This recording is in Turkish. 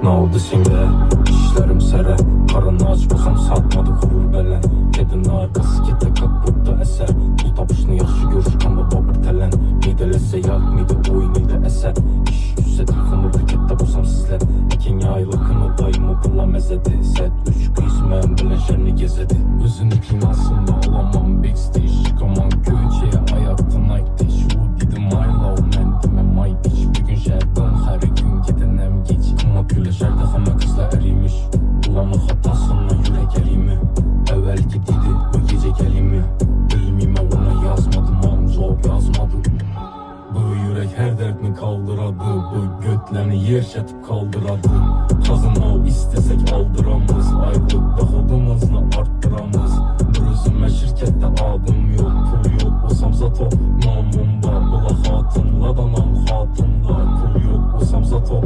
Ne oldu şimdi? İşlerim sere. Karını aç bulsam satmadı kurur belen. Kedinin arkası kete kat burada eser. Bu tapışını yaxşı görür kanda babır telen. Midelese yak mide oy mide eser. İş düşse telefonu pakette bulsam sizler. Ekin yaylıkını dayımı kıla mezedi. Set 3 kısmen bilen şerni gezedi. Özünü kinasında olamam backstage. Çıkamam köçeye ayakta Nike diş. Bu dedim my love man deme my bitch. Bir gün şerden her gün gidenem geç. Kuma küleşerde hama kızla erimiş. Bulanık hatasına yürek erimi. Evvel gidiydi bu gece gelimi. Bilmime ona yazmadım am cevap yazmadı. Bu yürek her derdini kaldıradı. Bu götlerini yer çatıp kaldıradı. Kazın al istesek aldıramız. Aylık dohodumuzunu arttıramız. Bir özüme şirkette adım yok. Pul yok olsam zato namım var. Bula hatunla da nam hatunla. Pul yok olsam zato